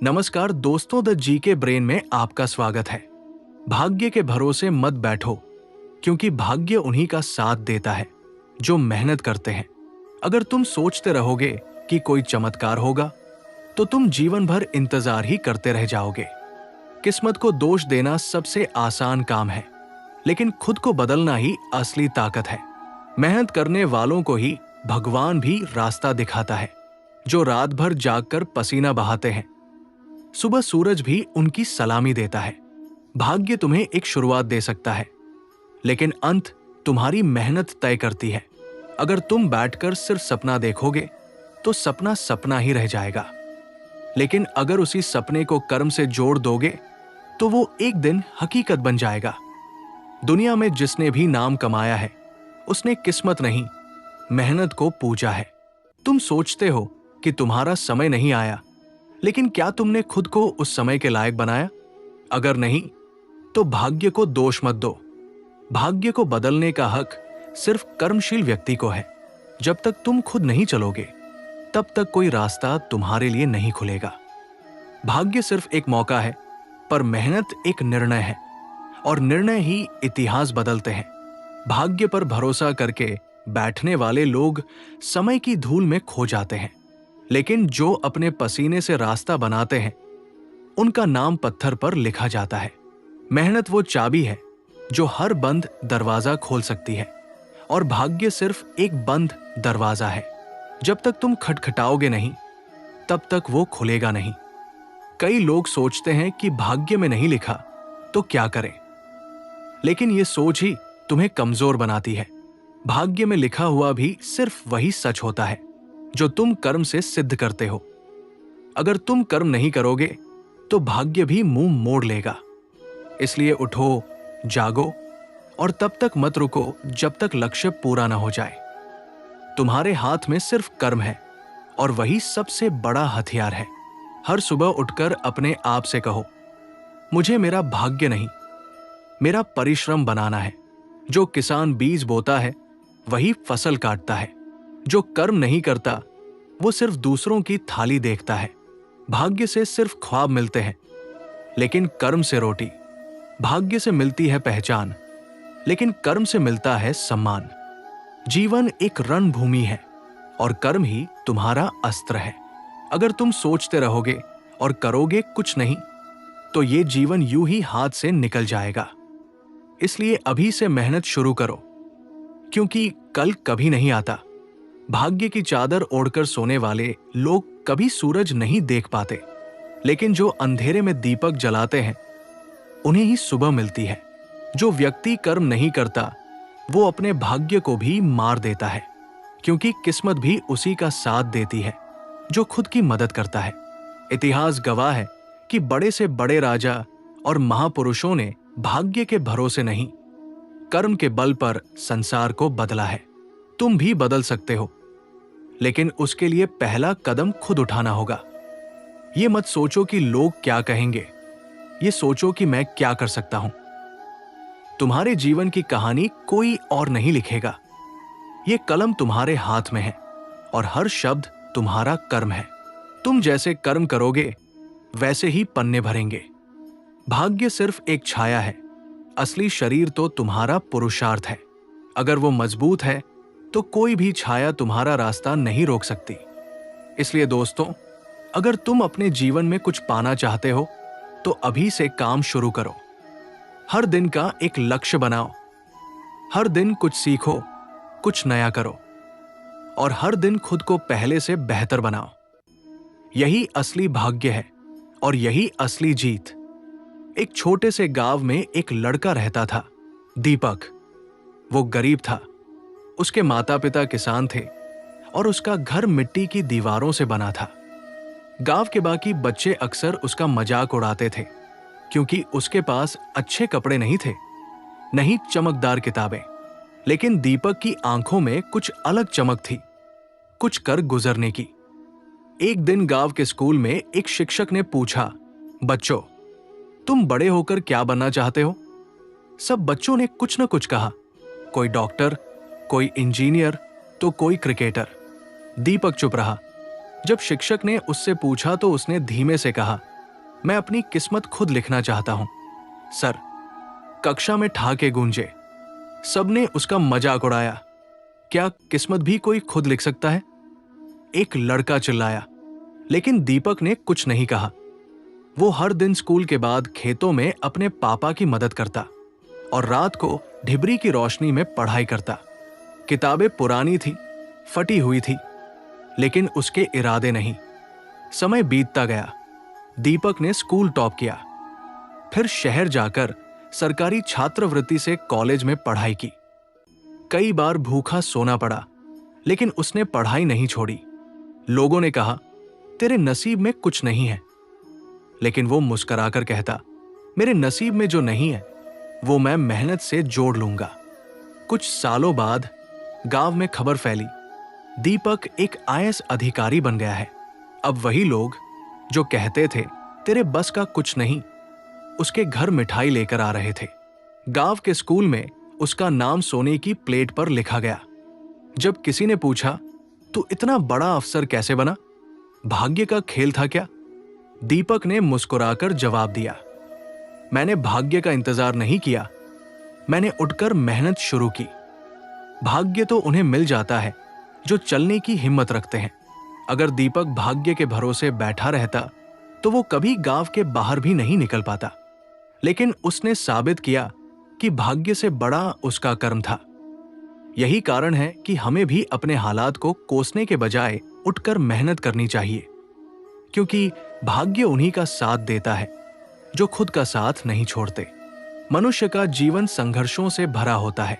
नमस्कार दोस्तों, the GK brain में आपका स्वागत है। भाग्य के भरोसे मत बैठो, क्योंकि भाग्य उन्हीं का साथ देता है जो मेहनत करते हैं। अगर तुम सोचते रहोगे कि कोई चमत्कार होगा, तो तुम जीवन भर इंतजार ही करते रह जाओगे। किस्मत को दोष देना सबसे आसान काम है, लेकिन खुद को बदलना ही असली ताकत है। मेहनत करने वालों को ही भगवान भी रास्ता दिखाता है। जो रात भर जागकर पसीना बहाते हैं, सुबह सूरज भी उनकी सलामी देता है। भाग्य तुम्हें एक शुरुआत दे सकता है, लेकिन अंत तुम्हारी मेहनत तय करती है। अगर तुम बैठकर सिर्फ सपना देखोगे, तो सपना सपना ही रह जाएगा। लेकिन अगर उसी सपने को कर्म से जोड़ दोगे, तो वो एक दिन हकीकत बन जाएगा। दुनिया में जिसने भी नाम कमाया है, उसने किस्मत नहीं, मेहनत को पूजा है। तुम सोचते हो कि तुम्हारा समय नहीं आया, लेकिन क्या तुमने खुद को उस समय के लायक बनाया? अगर नहीं, तो भाग्य को दोष मत दो। भाग्य को बदलने का हक सिर्फ कर्मशील व्यक्ति को है। जब तक तुम खुद नहीं चलोगे, तब तक कोई रास्ता तुम्हारे लिए नहीं खुलेगा। भाग्य सिर्फ एक मौका है, पर मेहनत एक निर्णय है, और निर्णय ही इतिहास बदलते हैं। भाग्य पर भरोसा करके बैठने वाले लोग समय की धूल में खो जाते हैं, लेकिन जो अपने पसीने से रास्ता बनाते हैं, उनका नाम पत्थर पर लिखा जाता है। मेहनत वो चाबी है जो हर बंद दरवाजा खोल सकती है, और भाग्य सिर्फ एक बंद दरवाजा है। जब तक तुम खटखटाओगे नहीं, तब तक वो खुलेगा नहीं। कई लोग सोचते हैं कि भाग्य में नहीं लिखा तो क्या करें, लेकिन ये सोच ही तुम्हें कमजोर बनाती है। भाग्य में लिखा हुआ भी सिर्फ वही सच होता है जो तुम कर्म से सिद्ध करते हो। अगर तुम कर्म नहीं करोगे, तो भाग्य भी मुंह मोड़ लेगा। इसलिए उठो, जागो, और तब तक मत रुको जब तक लक्ष्य पूरा ना हो जाए। तुम्हारे हाथ में सिर्फ कर्म है, और वही सबसे बड़ा हथियार है। हर सुबह उठकर अपने आप से कहो, मुझे मेरा भाग्य नहीं, मेरा परिश्रम बनाना है। जो किसान बीज बोता है, वही फसल काटता है। जो कर्म नहीं करता, वो सिर्फ दूसरों की थाली देखता है। भाग्य से सिर्फ ख्वाब मिलते हैं, लेकिन कर्म से रोटी। भाग्य से मिलती है पहचान, लेकिन कर्म से मिलता है सम्मान। जीवन एक रणभूमि है, और कर्म ही तुम्हारा अस्त्र है। अगर तुम सोचते रहोगे और करोगे कुछ नहीं, तो ये जीवन यूं ही हाथ से निकल जाएगा। इसलिए अभी से मेहनत शुरू करो, क्योंकि कल कभी नहीं आता। भाग्य की चादर ओढ़कर सोने वाले लोग कभी सूरज नहीं देख पाते, लेकिन जो अंधेरे में दीपक जलाते हैं, उन्हें ही सुबह मिलती है। जो व्यक्ति कर्म नहीं करता, वो अपने भाग्य को भी मार देता है, क्योंकि किस्मत भी उसी का साथ देती है जो खुद की मदद करता है। इतिहास गवाह है कि बड़े से बड़े राजा और महापुरुषों ने भाग्य के भरोसे नहीं, कर्म के बल पर संसार को बदला है। तुम भी बदल सकते हो, लेकिन उसके लिए पहला कदम खुद उठाना होगा। ये मत सोचो कि लोग क्या कहेंगे, ये सोचो कि मैं क्या कर सकता हूं। तुम्हारे जीवन की कहानी कोई और नहीं लिखेगा। ये कलम तुम्हारे हाथ में है, और हर शब्द तुम्हारा कर्म है। तुम जैसे कर्म करोगे, वैसे ही पन्ने भरेंगे। भाग्य सिर्फ एक छाया है, असली शरीर तो तुम्हारा पुरुषार्थ है। अगर वो मजबूत है, तो कोई भी छाया तुम्हारा रास्ता नहीं रोक सकती। इसलिए दोस्तों, अगर तुम अपने जीवन में कुछ पाना चाहते हो, तो अभी से काम शुरू करो। हर दिन का एक लक्ष्य बनाओ। हर दिन कुछ सीखो, कुछ नया करो, और हर दिन खुद को पहले से बेहतर बनाओ। यही असली भाग्य है, और यही असली जीत। एक छोटे से गांव में एक लड़का रहता था, दीपक। वो गरीब था, उसके माता पिता किसान थे, और उसका घर मिट्टी की दीवारों से बना था। गांव के बाकी बच्चे अक्सर उसका मजाक उड़ाते थे, क्योंकि उसके पास अच्छे कपड़े नहीं थे, नहीं चमकदार किताबें। लेकिन दीपक की आंखों में कुछ अलग चमक थी, कुछ कर गुजरने की। एक दिन गांव के स्कूल में एक शिक्षक ने पूछा, बच्चों, तुम बड़े होकर क्या बनना चाहते हो? सब बच्चों ने कुछ न कुछ कहा। कोई डॉक्टर, कोई इंजीनियर, तो कोई क्रिकेटर। दीपक चुप रहा। जब शिक्षक ने उससे पूछा तो उसने धीमे से कहा, मैं अपनी किस्मत खुद लिखना चाहता हूं सर। कक्षा में ठहाके गूंजे। सबने उसका मजाक उड़ाया। क्या किस्मत भी कोई खुद लिख सकता है? एक लड़का चिल्लाया। लेकिन दीपक ने कुछ नहीं कहा। वो हर दिन स्कूल के बाद खेतों में अपने पापा की मदद करता और रात को ढिबरी की रोशनी में पढ़ाई करता। किताबें पुरानी थी, फटी हुई थी, लेकिन उसके इरादे नहीं। समय बीतता गया। दीपक ने स्कूल टॉप किया, फिर शहर जाकर सरकारी छात्रवृत्ति से कॉलेज में पढ़ाई की। कई बार भूखा सोना पड़ा, लेकिन उसने पढ़ाई नहीं छोड़ी। लोगों ने कहा, तेरे नसीब में कुछ नहीं है, लेकिन वो मुस्कुराकर कहता, मेरे नसीब में जो नहीं है वो मैं मेहनत से जोड़ लूंगा। कुछ सालों बाद गांव में खबर फैली, दीपक एक आईएएस अधिकारी बन गया है। अब वही लोग जो कहते थे तेरे बस का कुछ नहीं, उसके घर मिठाई लेकर आ रहे थे। गांव के स्कूल में उसका नाम सोने की प्लेट पर लिखा गया। जब किसी ने पूछा, तू इतना बड़ा अफसर कैसे बना? भाग्य का खेल था क्या? दीपक ने मुस्कुराकर जवाब दिया, मैंने भाग्य का इंतजार नहीं किया, मैंने उठकर मेहनत शुरू की। भाग्य तो उन्हें मिल जाता है जो चलने की हिम्मत रखते हैं। अगर दीपक भाग्य के भरोसे बैठा रहता तो वो कभी गांव के बाहर भी नहीं निकल पाता। लेकिन उसने साबित किया कि भाग्य से बड़ा उसका कर्म था। यही कारण है कि हमें भी अपने हालात को कोसने के बजाय उठकर मेहनत करनी चाहिए, क्योंकि भाग्य उन्हीं का साथ देता है जो खुद का साथ नहीं छोड़ते। मनुष्य का जीवन संघर्षों से भरा होता है।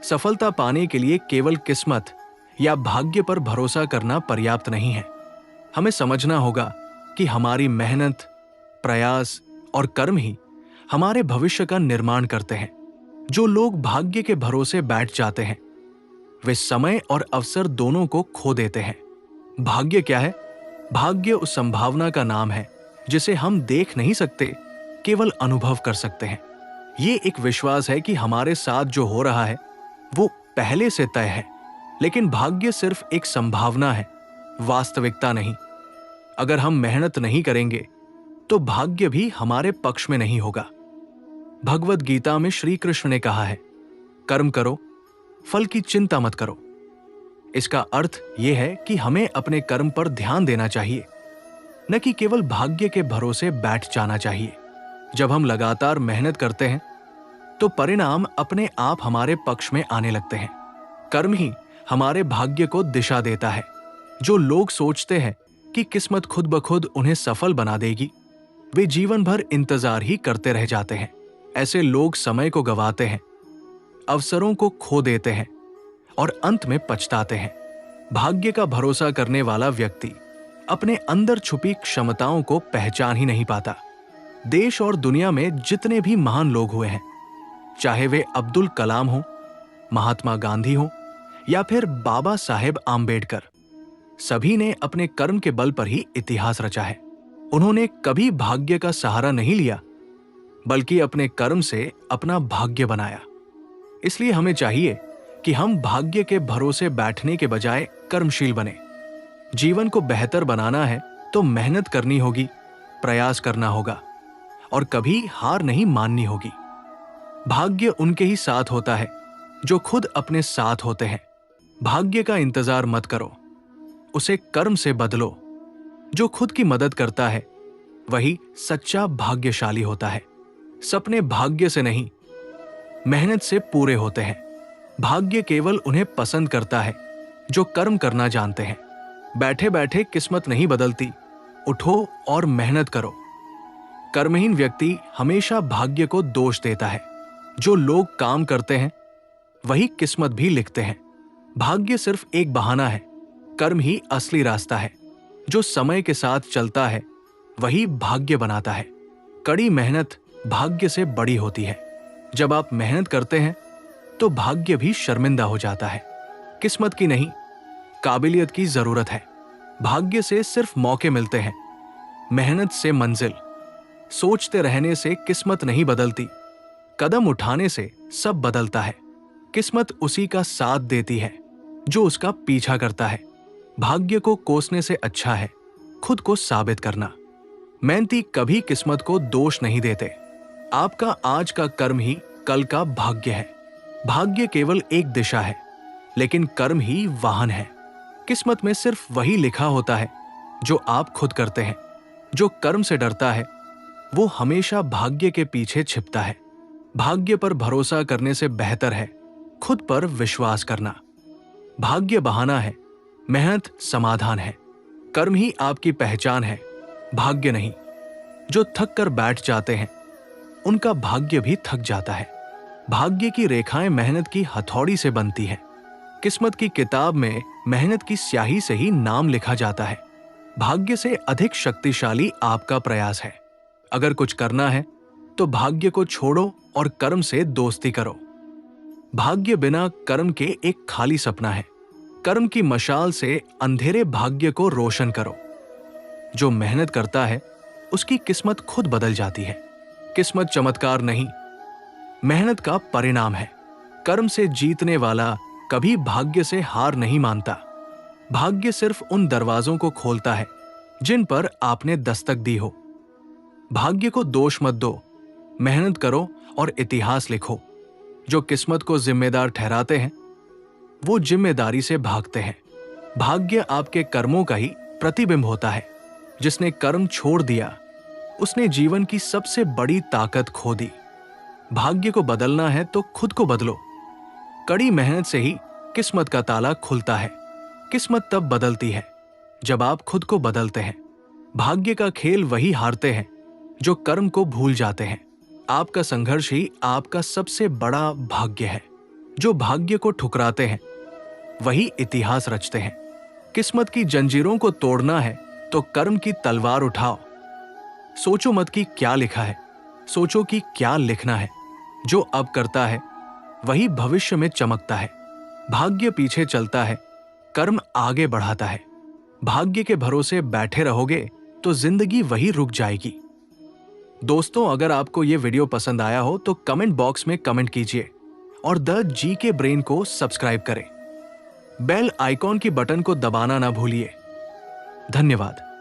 सफलता पाने के लिए केवल किस्मत या भाग्य पर भरोसा करना पर्याप्त नहीं है। हमें समझना होगा कि हमारी मेहनत, प्रयास और कर्म ही हमारे भविष्य का निर्माण करते हैं। जो लोग भाग्य के भरोसे बैठ जाते हैं वे समय और अवसर दोनों को खो देते हैं। भाग्य क्या है? भाग्य उस संभावना का नाम है जिसे हम देख नहीं सकते, केवल अनुभव कर सकते हैं। ये एक विश्वास है कि हमारे साथ जो हो रहा है वो पहले से तय है, लेकिन भाग्य सिर्फ एक संभावना है, वास्तविकता नहीं। अगर हम मेहनत नहीं करेंगे तो भाग्य भी हमारे पक्ष में नहीं होगा। भगवद गीता में श्री कृष्ण ने कहा है, कर्म करो, फल की चिंता मत करो। इसका अर्थ यह है कि हमें अपने कर्म पर ध्यान देना चाहिए, न कि केवल भाग्य के भरोसे बैठ जाना चाहिए। जब हम लगातार मेहनत करते हैं तो परिणाम अपने आप हमारे पक्ष में आने लगते हैं। कर्म ही हमारे भाग्य को दिशा देता है। जो लोग सोचते हैं कि किस्मत खुद ब खुद उन्हें सफल बना देगी, वे जीवन भर इंतजार ही करते रह जाते हैं। ऐसे लोग समय को गंवाते हैं, अवसरों को खो देते हैं और अंत में पछताते हैं। भाग्य का भरोसा करने वाला व्यक्ति अपने अंदर छुपी क्षमताओं को पहचान ही नहीं पाता। देश और दुनिया में जितने भी महान लोग हुए हैं, चाहे वे अब्दुल कलाम हो, महात्मा गांधी हो या फिर बाबा साहेब आम्बेडकर, सभी ने अपने कर्म के बल पर ही इतिहास रचा है। उन्होंने कभी भाग्य का सहारा नहीं लिया, बल्कि अपने कर्म से अपना भाग्य बनाया। इसलिए हमें चाहिए कि हम भाग्य के भरोसे बैठने के बजाय कर्मशील बने। जीवन को बेहतर बनाना है तो मेहनत करनी होगी, प्रयास करना होगा और कभी हार नहीं माननी होगी। भाग्य उनके ही साथ होता है जो खुद अपने साथ होते हैं। भाग्य का इंतजार मत करो, उसे कर्म से बदलो। जो खुद की मदद करता है वही सच्चा भाग्यशाली होता है। सपने भाग्य से नहीं, मेहनत से पूरे होते हैं। भाग्य केवल उन्हें पसंद करता है जो कर्म करना जानते हैं। बैठे बैठे किस्मत नहीं बदलती, उठो और मेहनत करो। कर्महीन व्यक्ति हमेशा भाग्य को दोष देता है। जो लोग काम करते हैं वही किस्मत भी लिखते हैं। भाग्य सिर्फ एक बहाना है, कर्म ही असली रास्ता है। जो समय के साथ चलता है वही भाग्य बनाता है। कड़ी मेहनत भाग्य से बड़ी होती है। जब आप मेहनत करते हैं तो भाग्य भी शर्मिंदा हो जाता है। किस्मत की नहीं, काबिलियत की जरूरत है। भाग्य से सिर्फ मौके मिलते हैं, मेहनत से मंजिल। सोचते रहने से किस्मत नहीं बदलती, कदम उठाने से सब बदलता है। किस्मत उसी का साथ देती है जो उसका पीछा करता है। भाग्य को कोसने से अच्छा है खुद को साबित करना। मेहनती कभी किस्मत को दोष नहीं देते। आपका आज का कर्म ही कल का भाग्य है। भाग्य केवल एक दिशा है, लेकिन कर्म ही वाहन है। किस्मत में सिर्फ वही लिखा होता है जो आप खुद करते हैं। जो कर्म से डरता है वो हमेशा भाग्य के पीछे छिपता है। भाग्य पर भरोसा करने से बेहतर है खुद पर विश्वास करना। भाग्य बहाना है, मेहनत समाधान है। कर्म ही आपकी पहचान है, भाग्य नहीं। जो थक कर बैठ जाते हैं उनका भाग्य भी थक जाता है। भाग्य की रेखाएं मेहनत की हथौड़ी से बनती हैं। किस्मत की किताब में मेहनत की स्याही से ही नाम लिखा जाता है। भाग्य से अधिक शक्तिशाली आपका प्रयास है। अगर कुछ करना है तो भाग्य को छोड़ो और कर्म से दोस्ती करो। भाग्य बिना कर्म के एक खाली सपना है। कर्म की मशाल से अंधेरे भाग्य को रोशन करो। जो मेहनत करता है उसकी किस्मत खुद बदल जाती है। किस्मत चमत्कार नहीं, मेहनत का परिणाम है। कर्म से जीतने वाला कभी भाग्य से हार नहीं मानता। भाग्य सिर्फ उन दरवाजों को खोलता है जिन पर आपने दस्तक दी हो। भाग्य को दोष मत दो, मेहनत करो और इतिहास लिखो। जो किस्मत को जिम्मेदार ठहराते हैं वो जिम्मेदारी से भागते हैं। भाग्य आपके कर्मों का ही प्रतिबिंब होता है। जिसने कर्म छोड़ दिया उसने जीवन की सबसे बड़ी ताकत खो दी। भाग्य को बदलना है तो खुद को बदलो। कड़ी मेहनत से ही किस्मत का ताला खुलता है। किस्मत तब बदलती है जब आप खुद को बदलते हैं। भाग्य का खेल वही हारते हैं जो कर्म को भूल जाते हैं। आपका संघर्ष ही आपका सबसे बड़ा भाग्य है। जो भाग्य को ठुकराते हैं वही इतिहास रचते हैं। किस्मत की जंजीरों को तोड़ना है तो कर्म की तलवार उठाओ। सोचो मत कि क्या लिखा है, सोचो कि क्या लिखना है। जो अब करता है वही भविष्य में चमकता है। भाग्य पीछे चलता है, कर्म आगे बढ़ाता है। भाग्य के भरोसे बैठे रहोगे तो जिंदगी वही रुक जाएगी। दोस्तों, अगर आपको यह वीडियो पसंद आया हो तो कमेंट बॉक्स में कमेंट कीजिए और द जीके ब्रेन को सब्सक्राइब करें। बेल आइकॉन की बटन को दबाना ना भूलिए। धन्यवाद।